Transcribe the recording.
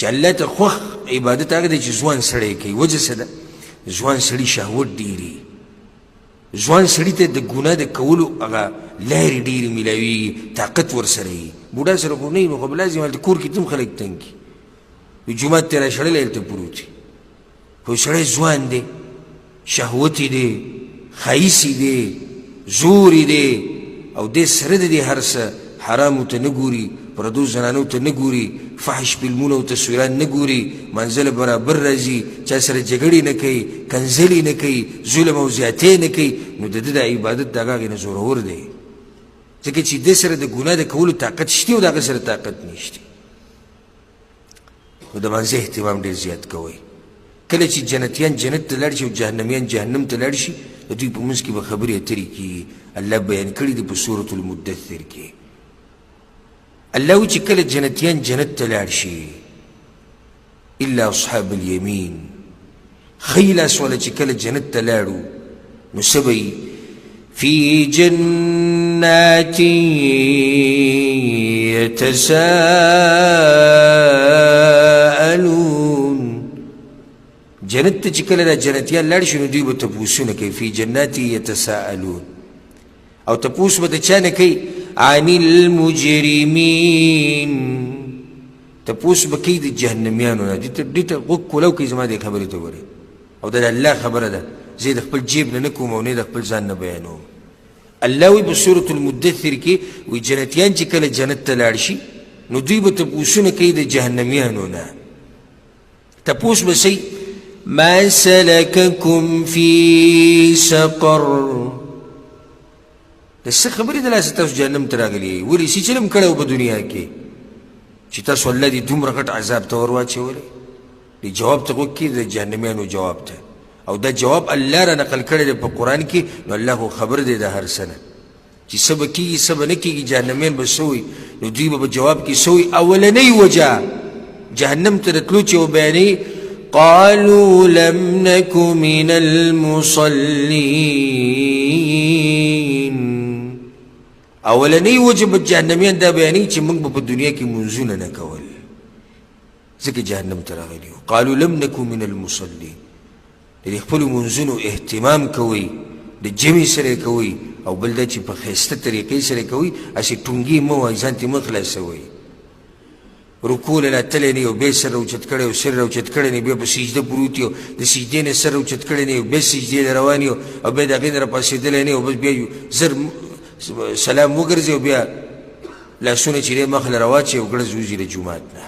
چې الله ته خوښ عبادت هغه دی چې ځوان سړی کوي. وجه څه ده؟ ځوان سړي شهوت ډېري، ځوان سړي ته د ګناه د کولو هغه لارې ډېرې میلاوېږي، طاقت ورسره وي. بوډا سره خو نه وي نو خو به لازم هلته کور کې تم خلک تنګ کي، وي جومات ته راشړلی هلته پروت وي. خو سړی ځوان دی، شهوت یې دی، ښایست یې دی، زور یې دی، او دې سره د دې هر څه حرامو ته نه ګوري، پردو زنانو ته نه ګوري، فحش فلمونه او تصویرات نه ګوري، منزل برابر راځي، چا سره جګړې نه کوي، کنځلې نه کوي، ظلم او زیاتۍ نه کوي، نو د ده د عبادت د هغې نه زورور دی. ځکه چې دې سره د ګناه د کولو طاقت شته او د هغه سره طاقت نشته. نو د مانځه اهتمام ډېر زیات کوئ. کله چې جنتیان جنت ته لاړ شي او جهنمیان جهنم ته لاړ شي، د دوی په منځ کې به خبرې اترې کېږي. الله بیان کړي دي په سورة المدثر کې. الله وی چې کله جنتیان جنت ته لاړ شي الا اصحاب الیمین، ښی لاس والا چې کله جنت ته لاړو نو څه به یي؟ فی جنات یتساءلون، جنت ته چې کله دا جنتیان لاړ شي نو دوی به تپوسونه کوي. فی جنات یتساءلون، او تپوس به د چا نه کوي؟ عن المجرمین، تپوس به کوي د جهنمیانو نه. دې ته غوږ کولو کوي زما دې خبرې ته ګورئ، او دا د الله خبره ده، زه د خپل جیب نه نه کوم او نه د خپل ځان نه بیانوم. الله وی په سورة المدثر کې وی جنتیان چې کله جنت ته لاړ شي نو دوی به تپوسونه کوي د جهنمیانو نه. تپوس به سي ما سلککم فی سقر، د څه خبرې د لاسه تاسو جهنم ته راغلي؟ ولې څه چلم کړی و په دنیا کې چې تاسو الله دې دومره غټ عذاب ته ور واچولی؟ دې جواب ته غوږ کړي، د جهنمیانو جواب ته، او دا جواب الله را نقل کړی دی په قرآن کې. نو الله خو خبر دی د هر څه نه چې څه به کېږي څه به نه کېږي. جهنمیان به څه وایي؟ نو دوی به په جواب کې څه وایي؟ اولنۍ وجه جهنم ته د تلو چې وبیانوي، قالوا لم نک من المصلین، اولنۍ وجه به جهنمیان دا بیانوي چې موږ به په دنیا کې منځونه نه کول، ځکه جهنم ته راغلي وو. قالوا لم نک من المصلین، د خپلو منځونو اهتمام کوئ، د جمع سره کوئ، او بل دا چې په ښایسته طریقې سره کوئ، هسې ټونګې مه وایئ، ځان ترې مه خلاصوئ. رکوع له تللی نه یو بیا سر راوچت کړی او سر راوچت کړی نه بیا په سجده پروت یو، د سجدې نه سر راوچت کړی نه یو بیا سجدې له روان یو، او بیا د هغې نه راپاڅېدلی نه یو، بس بیا زر سلام وګرځي او بیا لاسونه چې دی مخ له راواچوي او ګړز وځي له جومات نه.